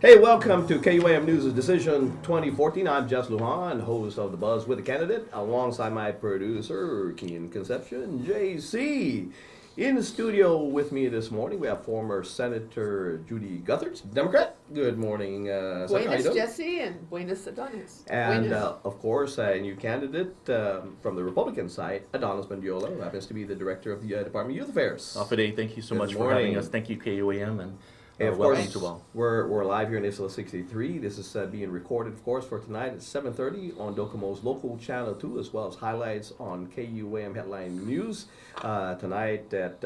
Hey, welcome to KUAM News' Decision 2014. I'm Jess Lujan, host of The Buzz with a Candidate, alongside my producer, Keen Conception, JC. In the studio with me this morning, we have former Senator Judi Guthertz, Democrat. Good morning, Senator. How you Buenas, doing? Jesse, and buenas, Adonis. And Buenas. of course, a new candidate from the Republican side, Adonis Mendiola, who happens to be the director of the Department of Youth Affairs. Afide, thank you so Good much for morning. having us. Thank you, KUAM, and And of welcome course, to all. we're live here in Isla 63. This is being recorded, of course, for tonight at 7:30 on Docomo's local channel 2, as well as highlights on KUAM Headline News tonight at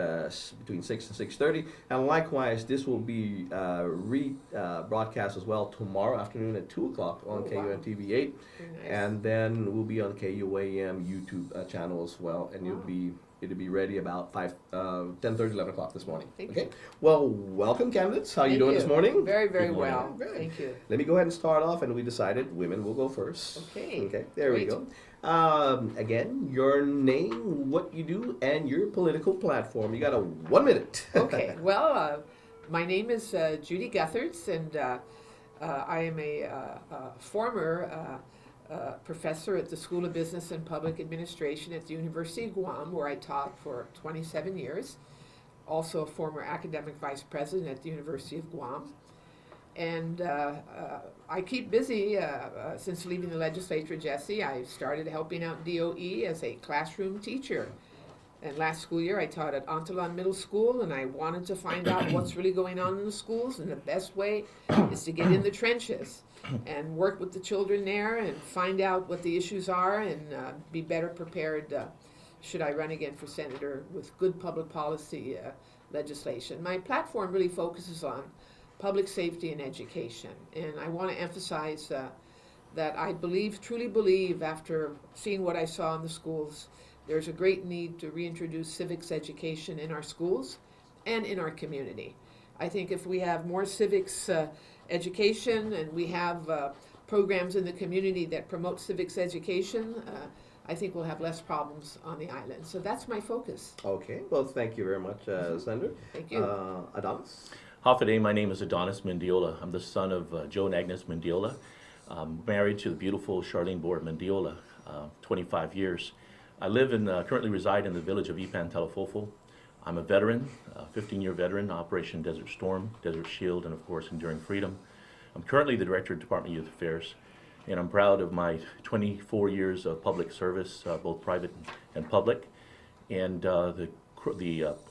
between 6 and 6:30. And likewise, this will be broadcast as well tomorrow afternoon at 2 o'clock on KUAM TV 8. Very nice. And then we'll be on KUAM YouTube channel as well, and it'll be ready about 10:30, 11 o'clock this morning. Thank Okay. you. Well, welcome, candidates. How are you Thank doing this morning? Very, very Good morning. well. Good. Thank you. Let me go ahead and start off, and we decided women will go first. Okay. Okay. There we Great. go. Again, your name, what you do, and your political platform. You got 1 minute. Okay. Well, my name is Judi Guthertz, and I am a former professor at the School of Business and Public Administration at the University of Guam, where I taught for 27 years. Also a former academic vice president at the University of Guam. And I keep busy since leaving the legislature, Jesse. I started helping out DOE as a classroom teacher. And last school year, I taught at Antolon Middle School, and I wanted to find out what's really going on in the schools. And the best way is to get in the trenches and work with the children there and find out what the issues are and be better prepared should I run again for senator with good public policy legislation. My platform really focuses on public safety and education. And I want to emphasize that I truly believe, after seeing what I saw in the schools, there's a great need to reintroduce civics education in our schools and in our community. I think if we have more civics education and we have programs in the community that promote civics education, I think we'll have less problems on the island. So that's my focus. Okay. Well, thank you very much, Senator. Thank you. Adonis. Afide, my name is Adonis Mendiola. I'm the son of Joe and Agnes Mendiola. Married to the beautiful Charlene Board Mendiola, 25 years. I live and currently reside in the village of Ipan Talafofo. I'm a veteran, 15-year veteran, Operation Desert Storm, Desert Shield, and of course Enduring Freedom. I'm currently the Director of Department of Youth Affairs, and I'm proud of my 24 years of public service, both private and public. And the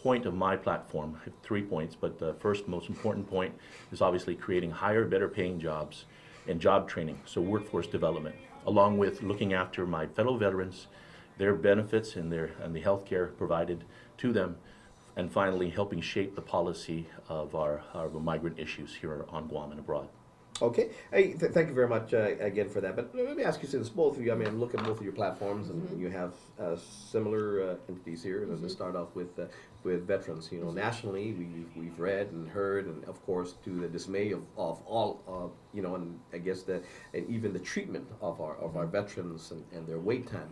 point of my platform, I have 3 points, but the first most important point is obviously creating higher, better paying jobs and job training, so workforce development, along with looking after my fellow veterans, their benefits and the health care provided to them, and finally helping shape the policy of our migrant issues here on Guam and abroad. Okay. Hey, thank you very much again for that. But let me ask you, since both of you, I mean, look at both of your platforms, and you have similar entities here. And let's start off with veterans. You know, nationally, we've read and heard, and of course, to the dismay of all, you know, and I guess and even the treatment of our veterans and their wait time.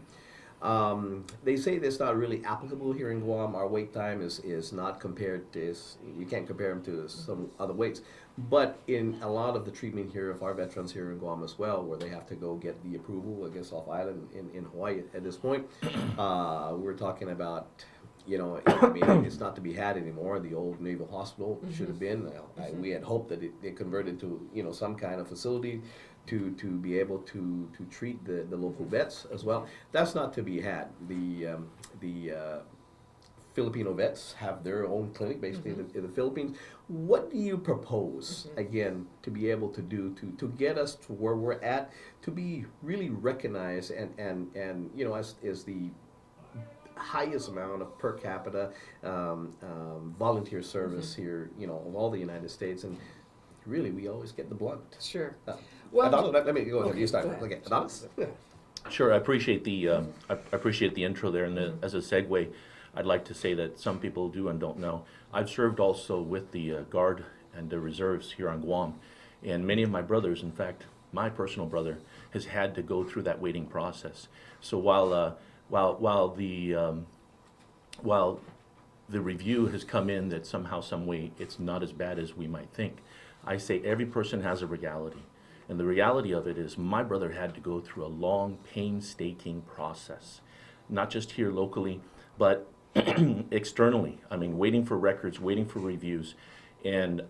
They say that's not really applicable here in Guam. Our wait time is not compared to, you can't compare them to some other waits. But in a lot of the treatment here of our veterans here in Guam as well, where they have to go get the approval, I guess, off island in Hawaii at this point, we're talking about, you know, I mean, it's not to be had anymore. The old Naval Hospital should have been. We had hoped that it converted to, you know, some kind of facility to be able to treat the local vets as well. That's not to be had. The Filipino vets have their own clinic basically in the Philippines. What do you propose, again, to be able to do to get us to where we're at, to be really recognized and you know, as the highest amount of per capita volunteer service here, you know, of all the United States, and really we always get the blunt. Sure. Well, Adonis, let me go ahead. Okay, You start. go ahead. Okay, Adonis. Sure, I appreciate the intro there, and as a segue, I'd like to say that some people do and don't know. I've served also with the Guard and the Reserves here on Guam, and many of my brothers, in fact, my personal brother, has had to go through that waiting process. So while the review has come in that somehow, some way, it's not as bad as we might think. I say every person has a reality. And the reality of it is my brother had to go through a long, painstaking process, not just here locally, but externally. I mean, waiting for records, waiting for reviews. And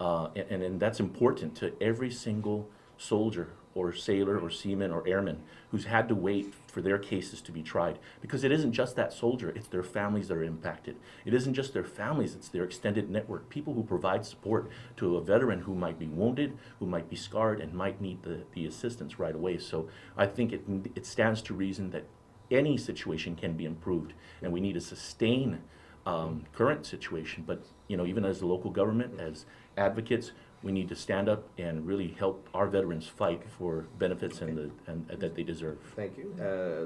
that's important to every single soldier or sailor or seaman or airman who's had to wait for their cases to be tried. Because it isn't just that soldier, it's their families that are impacted. It isn't just their families, it's their extended network, people who provide support to a veteran who might be wounded, who might be scarred, and might need the assistance right away. So I think it stands to reason that any situation can be improved, and we need to sustain current situation. But even as the local government, as advocates, we need to stand up and really help our veterans fight for benefits and that they deserve. Thank you.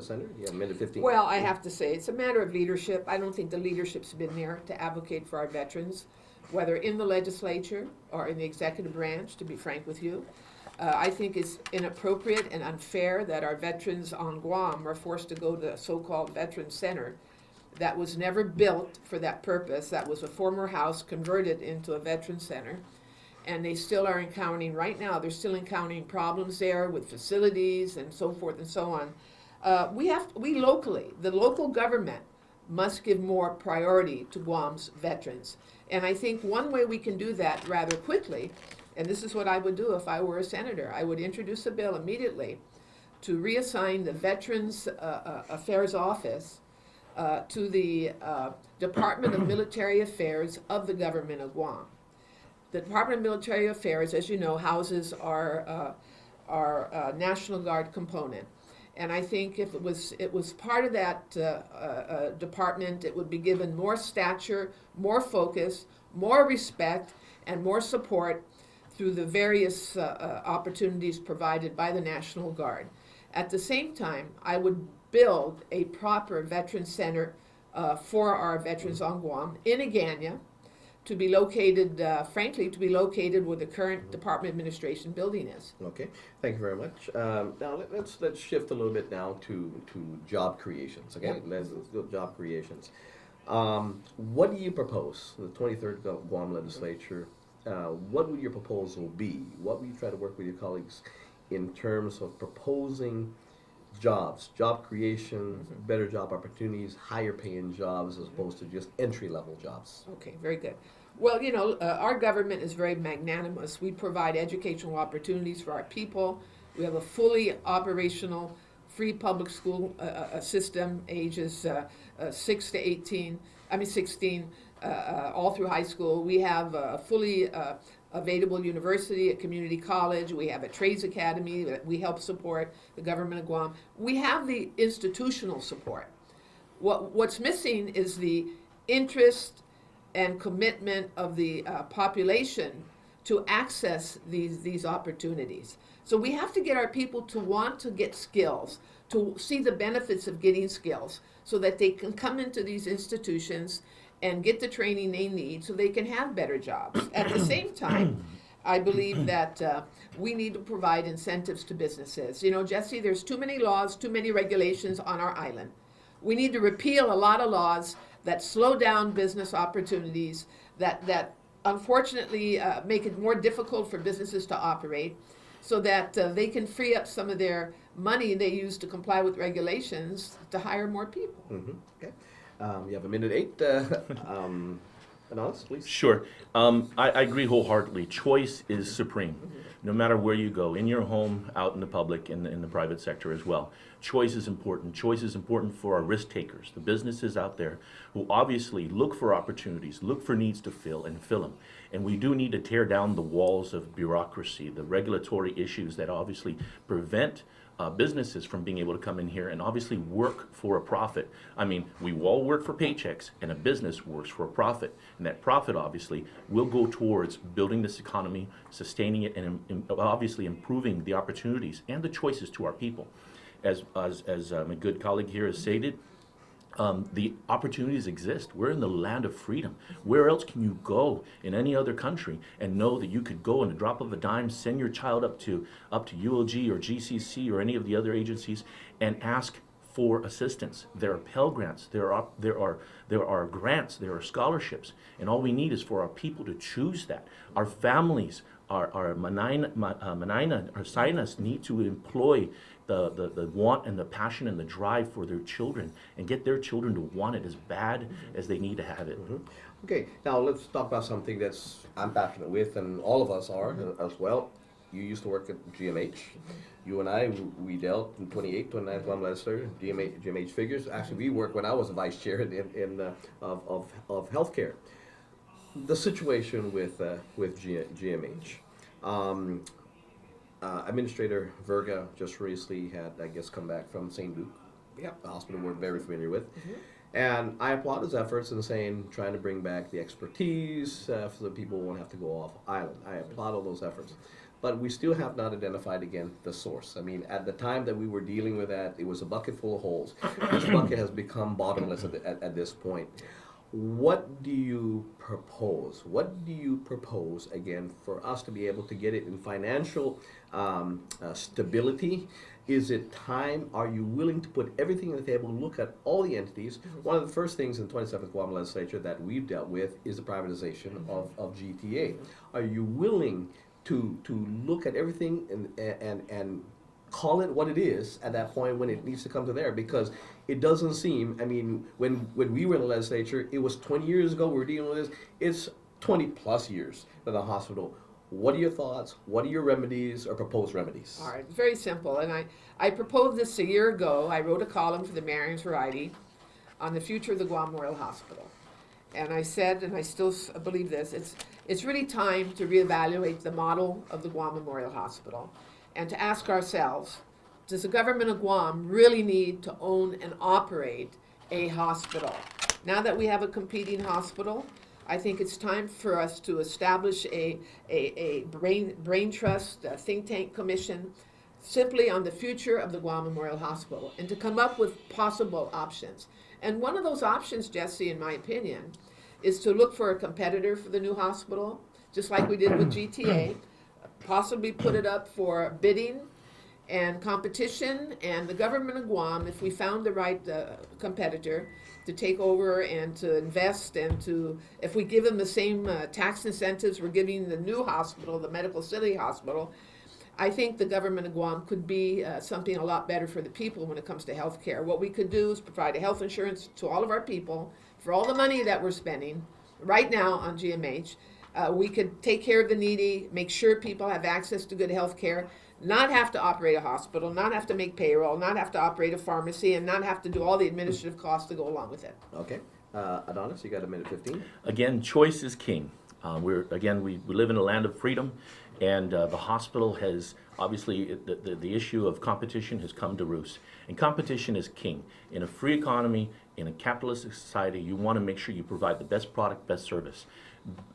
Senator, you have a minute 15. Well, I have to say, it's a matter of leadership. I don't think the leadership's been there to advocate for our veterans, whether in the legislature or in the executive branch, to be frank with you. I think it's inappropriate and unfair that our veterans on Guam are forced to go to the so-called Veterans Center that was never built for that purpose. That was a former house converted into a Veterans Center. And they still are encountering, right now, they're still encountering problems there with facilities and so forth and so on. We locally, the local government must give more priority to Guam's veterans. And I think one way we can do that rather quickly, and this is what I would do if I were a senator, I would introduce a bill immediately to reassign the Veterans Affairs Office to the Department of Military Affairs of the government of Guam. The Department of Military Affairs, as you know, houses our National Guard component. And I think if it was part of that department, it would be given more stature, more focus, more respect, and more support through the various opportunities provided by the National Guard. At the same time, I would build a proper veteran center for our veterans on Guam in Agana, to be located, frankly, to be located where the current Department of Administration building is. Okay, thank you very much. Now let's shift a little bit now to job creations. Okay, Yep. let's go job creations. What do you propose? The 23rd Guam legislature. What would your proposal be? What would you try to work with your colleagues in terms of proposing jobs, job creation, better job opportunities, higher paying jobs as opposed to just entry-level jobs? Okay, very good. Well, our government is very magnanimous. We provide educational opportunities for our people. We have a fully operational free public school system, ages 6 to 18, 16, all through high school. We have a fully available university, a community college. We have a trades academy that we help support, the government of Guam. We have the institutional support. What's missing is the interest and commitment of the population to access these opportunities. So we have to get our people to want to get skills, to see the benefits of getting skills, so that they can come into these institutions and get the training they need so they can have better jobs. At the same time, I believe that we need to provide incentives to businesses. Jesse, there's too many laws, too many regulations on our island. We need to repeal a lot of laws that slow down business opportunities, that unfortunately make it more difficult for businesses to operate, so that they can free up some of their money they use to comply with regulations to hire more people. Mm-hmm. Okay. You have a minute 8. Adonis, please. Sure. I agree wholeheartedly. Choice is supreme. No matter where you go, in your home, out in the public, in the private sector as well. Choice is important. Choice is important for our risk takers, the businesses out there who obviously look for opportunities, look for needs to fill and fill them. And we do need to tear down the walls of bureaucracy, the regulatory issues that obviously prevent businesses from being able to come in here and obviously work for a profit. I mean, we all work for paychecks, and a business works for a profit. And that profit obviously will go towards building this economy, sustaining it, and obviously improving the opportunities and the choices to our people. As my good colleague here has stated, the opportunities exist. We're in the land of freedom. Where else can you go in any other country and know that you could go in a drop of a dime, send your child up to ULG or GCC or any of the other agencies and ask for assistance. There are Pell Grants, there are grants, there are scholarships, and all we need is for our people to choose that. Our families, our Sinus need to employ the want and the passion and the drive for their children and get their children to want it as bad as they need to have it. Okay, now let's talk about something I'm passionate with, and all of us are as well. You used to work at GMH. You and I, we dealt in 29th Guam Legislature, GMH figures. Actually, we worked when I was a vice chair of healthcare. The situation with GMH. Administrator Verga just recently had, I guess, come back from St. Luke, Yep. the hospital we're very familiar with. And I applaud his efforts in trying to bring back the expertise so that people won't have to go off island. I applaud all those efforts. But we still have not identified, again, the source. I mean, at the time that we were dealing with that, it was a bucket full of holes. This bucket has become bottomless at this point. What do you propose? What do you propose, again, for us to be able to get it in financial stability? Is it time? Are you willing to put everything on the table and look at all the entities? One of the first things in the 27th Guam Legislature that we've dealt with is the privatization of GTA. Are you willing to look at everything and call it what it is at that point when it needs to come to there? Because it doesn't seem, I mean, when we were in the legislature, it was 20 years ago we were dealing with this. It's 20 plus years for the hospital. What are your thoughts? What are your remedies or proposed remedies? All right, very simple. And I proposed this a year ago. I wrote a column for the Marion's Variety on the future of the Guam Memorial Hospital. And I said, and I still believe this, it's really time to reevaluate the model of the Guam Memorial Hospital and to ask ourselves, does the government of Guam really need to own and operate a hospital? Now that we have a competing hospital, I think it's time for us to establish a brain trust, a think tank commission, simply on the future of the Guam Memorial Hospital and to come up with possible options. And one of those options, Jesse, in my opinion, is to look for a competitor for the new hospital, just like we did with GTA, possibly put it up for bidding and competition, and the government of Guam, if we found the right competitor, to take over and to invest and to, if we give them the same tax incentives we're giving the new hospital, the Medical City Hospital, I think the government of Guam could be something a lot better for the people when it comes to health care. What we could do is provide a health insurance to all of our people for all the money that we're spending right now on GMH. We could take care of the needy, make sure people have access to good health care, not have to operate a hospital, not have to make payroll, not have to operate a pharmacy, and not have to do all the administrative costs to go along with it. Okay. Adonis, you got a minute 15. Again, choice is king. We live in a land of freedom, and the hospital has, obviously, the issue of competition has come to roost. And competition is king. In a free economy, in a capitalistic society, you want to make sure you provide the best product, best service.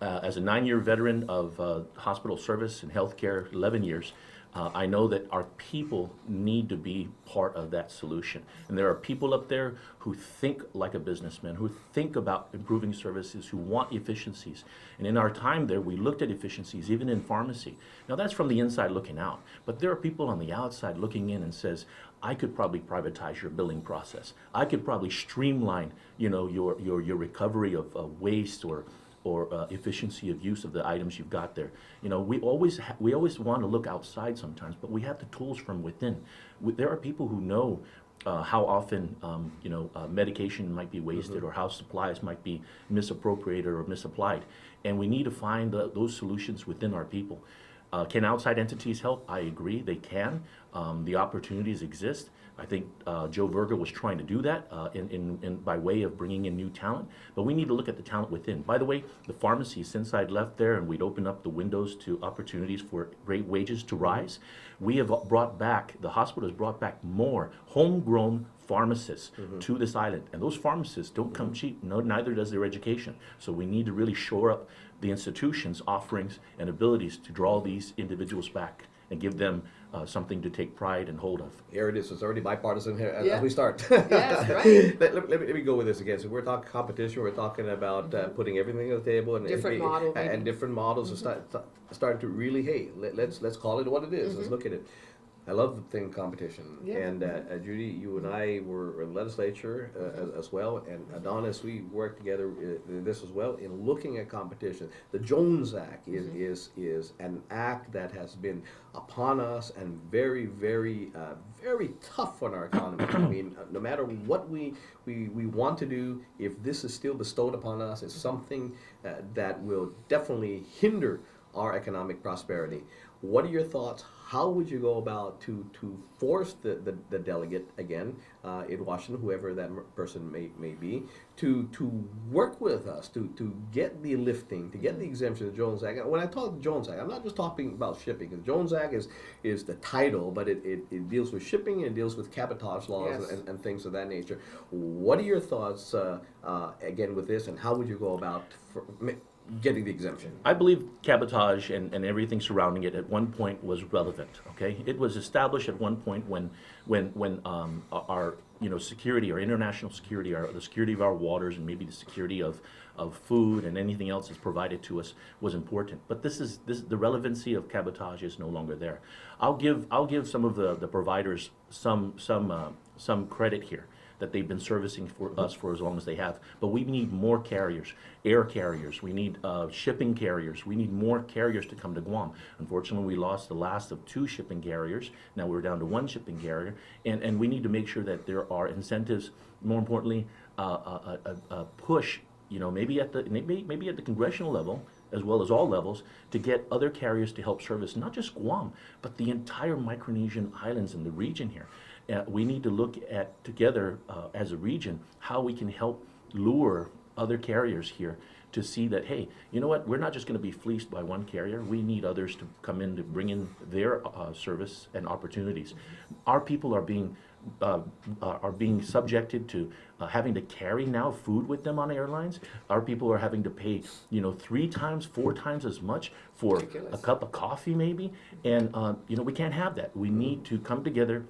As a 9-year veteran of hospital service and healthcare, 11 years, I know that our people need to be part of that solution. And there are people up there who think like a businessman, who think about improving services, who want efficiencies. And in our time there, we looked at efficiencies, even in pharmacy. Now that's from the inside looking out. But there are people on the outside looking in and says, I could probably privatize your billing process. I could probably streamline, your recovery of waste or efficiency of use of the items you've got there. We always want to look outside sometimes, but we have the tools from within. There are people who know how often medication might be wasted or how supplies might be misappropriated or misapplied, and we need to find those solutions within our people. Can outside entities help? I agree, they can. The opportunities exist. I think Joe Verga was trying to do that by way of bringing in new talent, but we need to look at the talent within. By the way, the pharmacy, since I'd left there and we'd opened up the windows to opportunities for great wages to rise, we have brought back, the hospital has brought back more homegrown pharmacists to this island. And those pharmacists don't come cheap, neither does their education. So we need to really shore up the institution's offerings and abilities to draw these individuals back and give them something to take pride and hold of. Here it is. It's already bipartisan here as we start. Yes, right. Let me go with this again. So we're talking competition. We're talking about putting everything on the table and Different model, and different models. Starting to really, hey, let's call it what it is. Let's look at it. I love the thing competition. Yeah. And Judy, you and I were in the legislature as well, and Adonis, we worked together in this as well in looking at competition. The Jones Act is an act that has been upon us and very, very, very tough on our economy. I mean, no matter what we want to do, if this is still bestowed upon us, it's something that will definitely hinder our economic prosperity. What are your thoughts? How would you go about to force the delegate again in Washington, whoever that person may be, to work with us to get the lifting, to get the exemption of the Jones Act? When I talk Jones Act, I'm not just talking about shipping, because Jones Act is the title, but it deals with shipping and it deals with cabotage laws and things of that nature. What are your thoughts again with this, and how would you go about getting the exemption? I believe cabotage and everything surrounding it at one point was relevant. Okay, it was established at one point when our security, our international security, the security of our waters, and maybe the security of food and anything else that's provided to us was important. But the relevancy of cabotage is no longer there. I'll give some of the providers some credit here, that they've been servicing for us for as long as they have. But we need more carriers, air carriers. We need shipping carriers. We need more carriers to come to Guam. Unfortunately, we lost the last of 2 shipping carriers. Now we're down to 1 shipping carrier. And we need to make sure that there are incentives, more importantly, a push, maybe at the congressional level, as well as all levels, to get other carriers to help service not just Guam, but the entire Micronesian islands in the region here. We need to look at together as a region how we can help lure other carriers here to see that, hey, you know what, we're not just going to be fleeced by one carrier. We need others to come in to bring in their service and opportunities. Our people are being subjected to having to carry now food with them on airlines. Our people are having to pay 3 times, 4 times as much for a cup of coffee maybe, and we can't have that. We need to come together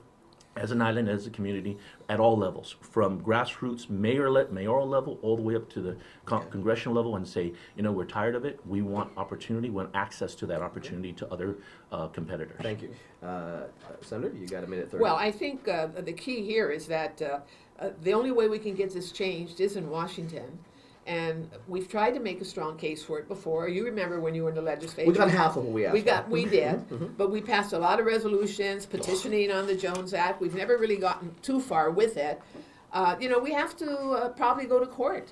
as an island, as a community, at all levels, from grassroots, mayoral level, all the way up to the congressional level, and say, we're tired of it. We want opportunity, we want access to that opportunity to other competitors. Thank you. Senator, you got a minute 30. Well, I think the key here is that the only way we can get this changed is in Washington. And we've tried to make a strong case for it before. You remember when you were in the legislature. We got half of what we asked. We did, but we passed a lot of resolutions petitioning on the Jones Act. We've never really gotten too far with it. We have to probably go to court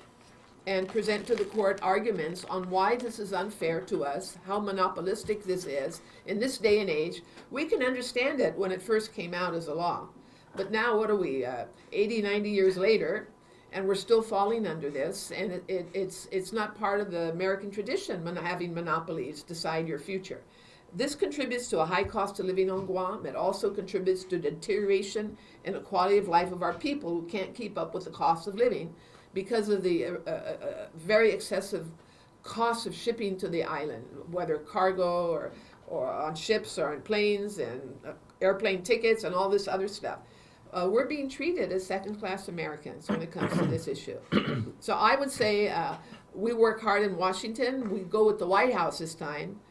and present to the court arguments on why this is unfair to us, how monopolistic this is. In this day and age, we can understand it when it first came out as a law. But now, what are we, 80, 90 years later, and we're still falling under this, and it's not part of the American tradition, having monopolies decide your future. This contributes to a high cost of living on Guam. It also contributes to deterioration in the quality of life of our people who can't keep up with the cost of living because of the very excessive cost of shipping to the island, whether cargo or on ships or on planes and airplane tickets and all this other stuff. We're being treated as second-class Americans when it comes to this issue. So I would say we work hard in Washington. We go with the White House this time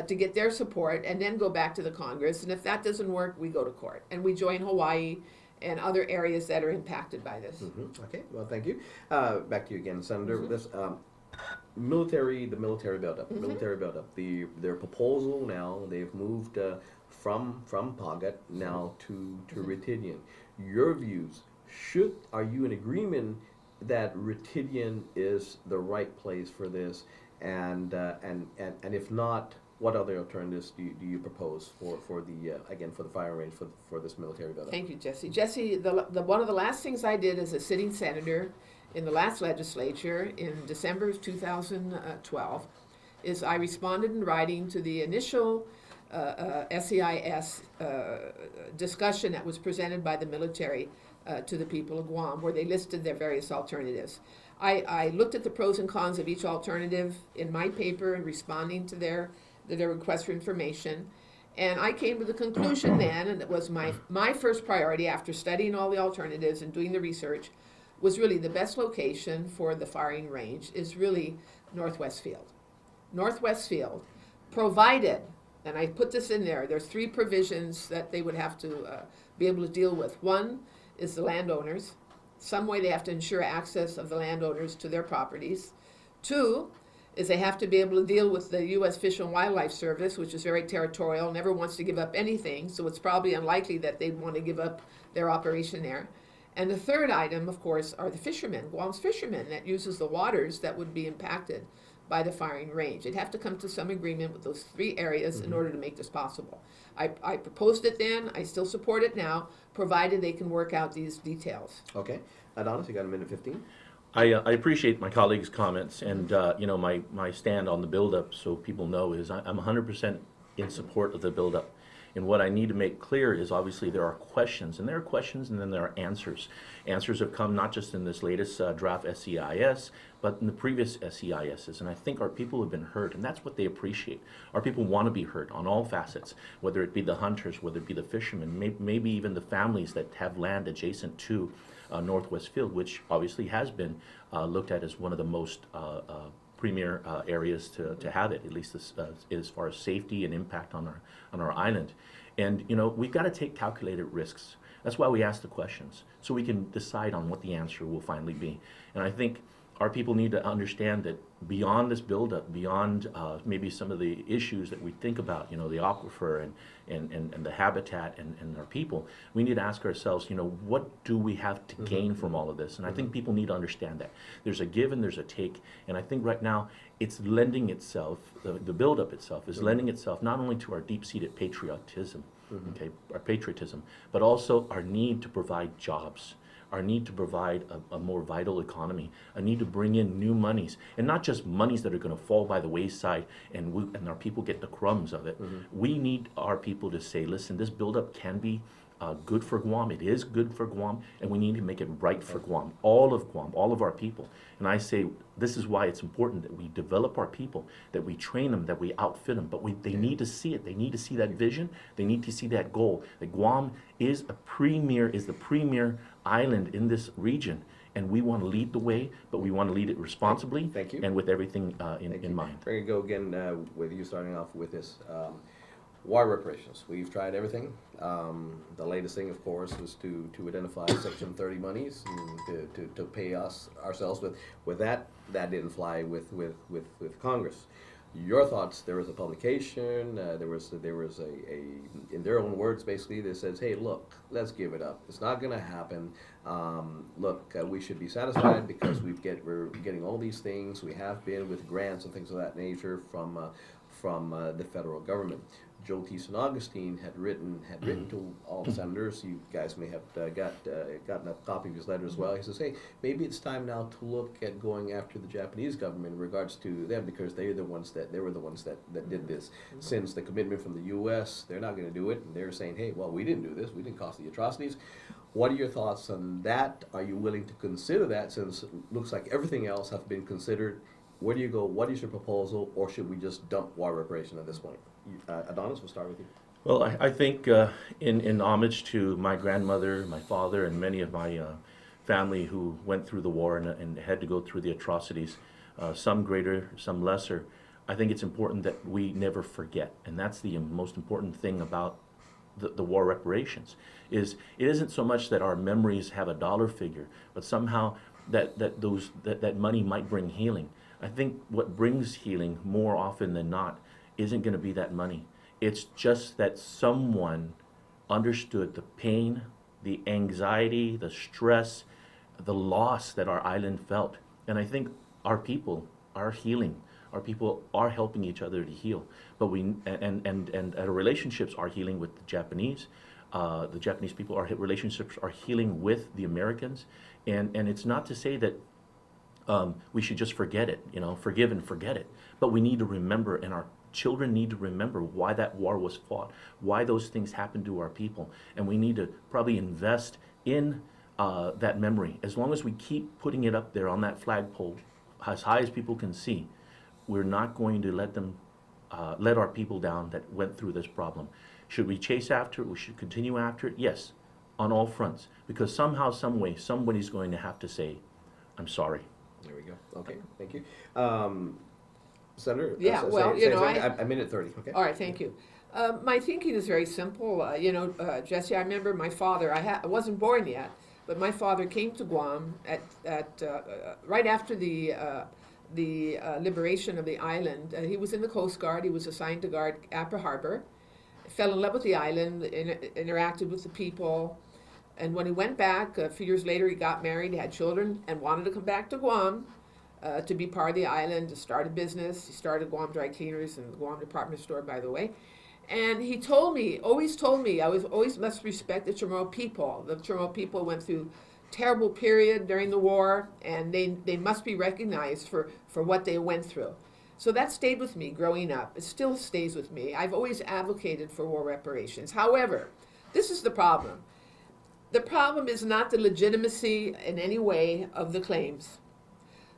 to get their support, and then go back to the Congress. And if that doesn't work, we go to court. And we join Hawaii and other areas that are impacted by this. Okay, well, thank you. Back to you again, Senator. This the military buildup, their proposal now, they've moved from Pagat now to Ritidian. Your views, are you in agreement that Ritidian is the right place for this, and if not, what other alternatives do you propose for the firing range for this military buildup? Thank you, Jesse. Jesse, one of the last things I did as a sitting senator in the last legislature in December of 2012 is I responded in writing to the initial SEIS discussion that was presented by the military to the people of Guam, where they listed their various alternatives. I looked at the pros and cons of each alternative in my paper and responding to their request for information. And I came to the conclusion then, and it was my first priority after studying all the alternatives and doing the research, was really the best location for the firing range is really Northwest Field. Northwest Field, provided and I put this in there, there's 3 provisions that they would have to be able to deal with. One is the landowners. Some way they have to ensure access of the landowners to their properties. 2 is they have to be able to deal with the U.S. Fish and Wildlife Service, which is very territorial, never wants to give up anything, so it's probably unlikely that they'd want to give up their operation there. And the third item, of course, are the fishermen, Guam's fishermen, that uses the waters that would be impacted by the firing range. They'd have to come to some agreement with those 3 areas in order to make this possible. I proposed it then, I still support it now, provided they can work out these details. Okay. Adonis, you got a minute 15? I appreciate my colleagues' comments, and my stand on the buildup, so people know, is I'm 100% in support of the buildup. And what I need to make clear is, obviously there are questions, and there are questions, and then there are answers. Answers have come not just in this latest draft SEIS, but in the previous SEISs, and I think our people have been heard, and that's what they appreciate. Our people want to be heard on all facets, whether it be the hunters, whether it be the fishermen, maybe even the families that have land adjacent to Northwest Field, which obviously has been looked at as one of the most premier areas to have it, at least as far as safety and impact on our island. And we've got to take calculated risks. That's why we ask the questions, so we can decide on what the answer will finally be. And I think our people need to understand that beyond this buildup, beyond maybe some of the issues that we think about, the aquifer and the habitat and our people, we need to ask ourselves, what do we have to gain from all of this? And I think people need to understand that. There's a give and there's a take. And I think right now it's lending itself, the buildup itself is lending itself not only to our deep-seated patriotism, our patriotism, but also our need to provide jobs, our need to provide a more vital economy, a need to bring in new monies, and not just monies that are going to fall by the wayside and our people get the crumbs of it. We need our people to say, listen, this buildup can be good for Guam. It is good for Guam, and we need to make it right for Guam, all of our people. And I say this is why it's important that we develop our people, that we train them, that we outfit them. But they need to see it. They need to see that vision. They need to see that goal. That Guam is the premier island in this region, and we want to lead the way, but we want to lead it responsibly. Thank you. And with everything in mind. We're going to go again with you starting off with this. War reparations. We've tried everything. The latest thing, of course, was to identify Section 30 monies and to pay ourselves with that. That didn't fly with Congress. Your thoughts? There was a publication. There was a in their own words, basically, that says, "Hey, look, let's give it up. It's not going to happen. Look, we should be satisfied because we're getting all these things. We have been with grants and things of that nature from the federal government." Joe T. St. Augustine had written to all the senators. You guys may have gotten a copy of his letter as well. He says, "Hey, maybe it's time now to look at going after the Japanese government in regards to them, because they were the ones that did this. Since the commitment from the U.S., they're not going to do it, and they're saying, hey, well, we didn't do this. We didn't cause the atrocities." What are your thoughts on that? Are you willing to consider that, since it looks like everything else have been considered? Where do you go? What is your proposal, or should we just dump war reparation at this point? Adonis, we'll start with you. Well, I think in homage to my grandmother, my father, and many of my family who went through the war and had to go through the atrocities, some greater, some lesser, I think it's important that we never forget. And that's the most important thing about the war reparations, is it isn't so much that our memories have a dollar figure, but somehow that money might bring healing. I think what brings healing more often than not isn't going to be that money. It's just that someone understood the pain, the anxiety, the stress, the loss that our island felt. And I think our people are healing. Our people are helping each other to heal. But our relationships are healing with the Japanese. The Japanese people, our relationships are healing with the Americans. And it's not to say that we should just forget it, forgive and forget it. But we need to remember, and our children need to remember why that war was fought, why those things happened to our people. And we need to probably invest in that memory. As long as we keep putting it up there on that flagpole, as high as people can see, we're not going to let our people down that went through this problem. Should we chase after it? We should continue after it? Yes, on all fronts. Because somehow, some way, somebody's going to have to say, I'm sorry. There we go. Okay, thank you. Senator? Yeah, say- well, say- you know, say- a minute 30, okay? All right, thank you. My thinking is very simple. Jesse, I remember my father, I wasn't born yet, but my father came to Guam right after the liberation of the island. He was in the Coast Guard. He was assigned to guard Apra Harbor. Fell in love with the island, interacted with the people. And when he went back, a few years later, he got married, had children, and wanted to come back to Guam to be part of the island, to start a business. He started Guam Dry Cleaners and the Guam Department Store, by the way. And he always told me, I always must respect the Chamorro people. The Chamorro people went through terrible period during the war, and they must be recognized for what they went through. So that stayed with me growing up. It still stays with me. I've always advocated for war reparations. However, this is the problem. The problem is not the legitimacy in any way of the claims.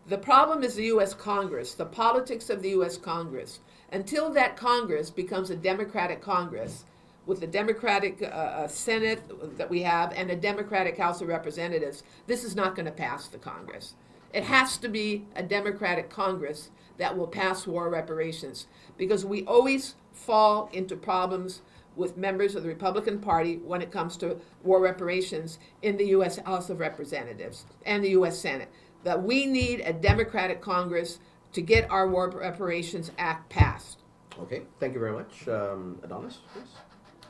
The problem is the U.S. Congress, the politics of the U.S. Congress. Until that Congress becomes a Democratic Congress, with the Democratic Senate that we have and a Democratic House of Representatives, this is not going to pass the Congress. It has to be a Democratic Congress that will pass war reparations, because we always fall into problems with members of the Republican Party when it comes to war reparations in the U.S. House of Representatives and the U.S. Senate. That we need a Democratic Congress to get our War Reparations Act passed. Okay, thank you very much. Adonis, please?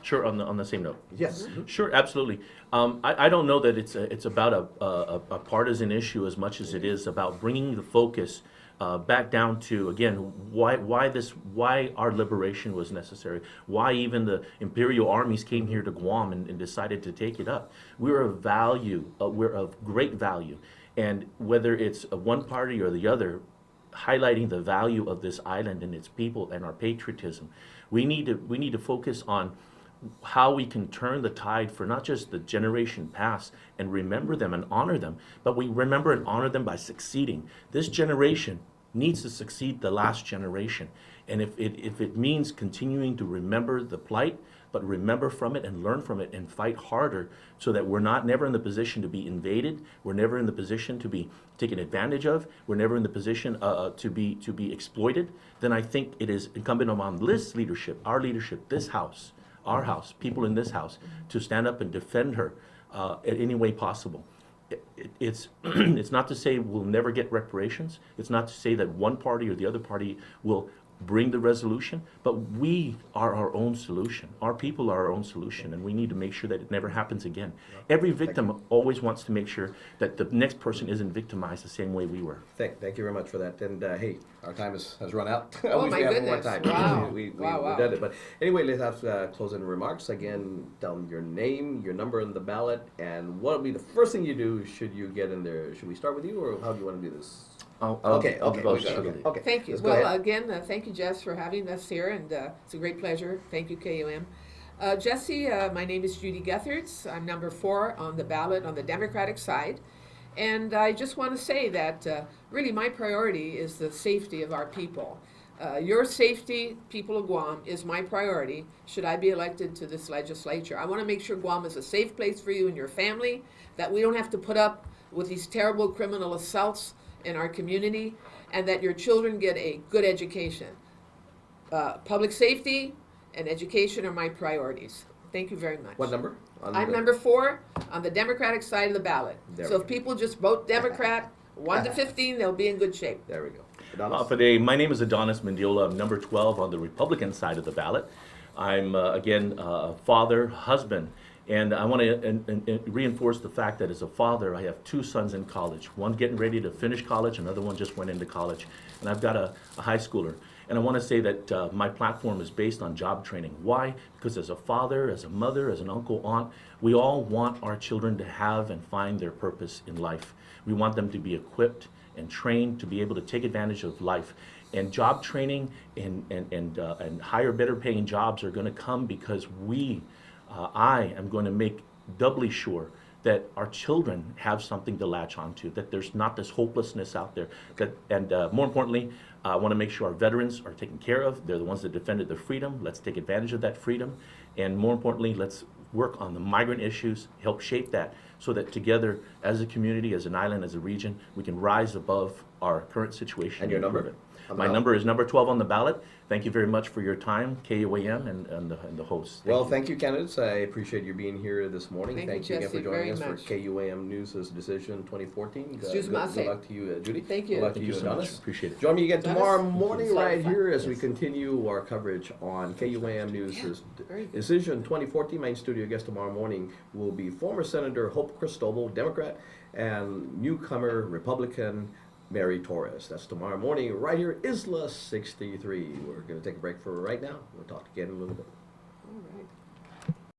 Sure, on the same note. Yes. Sure, absolutely. I don't know that it's about a partisan issue as much as it is about bringing the focus back down to, again, why our liberation was necessary, why even the imperial armies came here to Guam and decided to take it up. We're of value, we're of great value, and whether it's one party or the other, highlighting the value of this island and its people and our patriotism, we need to focus on how we can turn the tide for not just the generation past and remember them and honor them, but we remember and honor them by succeeding. This generation needs to succeed the last generation. And if it means continuing to remember the plight, but remember from it and learn from it and fight harder so that we're never in the position to be invaded, we're never in the position to be taken advantage of, we're never in the position to be exploited, then I think it is incumbent upon this leadership, our leadership, this house, our house, people in this house, to stand up and defend her in any way possible. It's it's not to say we'll never get reparations. It's not to say that one party or the other party will bring the resolution, but we are our own solution. Our people are our own solution, and we need to make sure that it never happens again. Every victim always wants to make sure that the next person isn't victimized the same way we were. Thank you very much for that. And hey, our time has run out. Oh, We my have goodness. more time. Wow. We've Wow. done it. But anyway, let's have closing remarks. Again, tell your name, your number on the ballot, and what will be the first thing you do should you get in there. Should we start with you, or how do you want to do this? Okay. Thank you. Let's go Well, ahead. again, thank you, Jess, for having us here, and it's a great pleasure. Thank you, KUAM. Jesse, my name is Judi Guthertz. I'm number 4 on the ballot on the Democratic side. And I just want to say that really my priority is the safety of our people. Your safety, people of Guam, is my priority should I be elected to this legislature. I want to make sure Guam is a safe place for you and your family, that we don't have to put up with these terrible criminal assaults in our community, and that your children get a good education. Public safety and education are my priorities. Thank you very much. What number? I'm number 4 on the Democratic side of the ballot. There So we if go. people just vote Democrat, 1 to 15, they'll be in good shape. There we go. Adonis? My name is Adonis Mendiola. I'm number 12 on the Republican side of the ballot. I'm, again, a father, husband, and I want to reinforce the fact that as a father, I have 2 sons in college. One getting ready to finish college, another one just went into college. And I've got a high schooler. And I want to say that my platform is based on job training. Why? Because as a father, as a mother, as an uncle, aunt, we all want our children to have and find their purpose in life. We want them to be equipped and trained to be able to take advantage of life. And job training and higher, better paying jobs are going to come because I am going to make doubly sure that our children have something to latch onto, that there's not this hopelessness out there. And more importantly, I want to make sure our veterans are taken care of. They're the ones that defended their freedom. Let's take advantage of that freedom. And more importantly, let's work on the migrant issues, help shape that, so that together, as a community, as an island, as a region, we can rise above our current situation. And your improve number? it. My number is number 12 on the ballot. Thank you very much for your time, KUAM and the hosts. Thank you, candidates. I appreciate you being here this morning. Thank you, again for Jesse, joining very us much. for KUAM News' Decision 2014. Excuse me, Good luck to you, Judy. Thank you. Good luck to Thank you, you so much. Adonis. Appreciate it. Join me again Adonis? tomorrow morning It's a lot right of fun. here as we Yes. continue our coverage on KUAM News' very good. Decision 2014. My studio guest tomorrow morning will be former Senator Hope Cristobal, Democrat, and newcomer Republican Mary Torres. That's tomorrow morning right here, Isla 63. We're going to take a break for right now. We'll talk again in a little bit.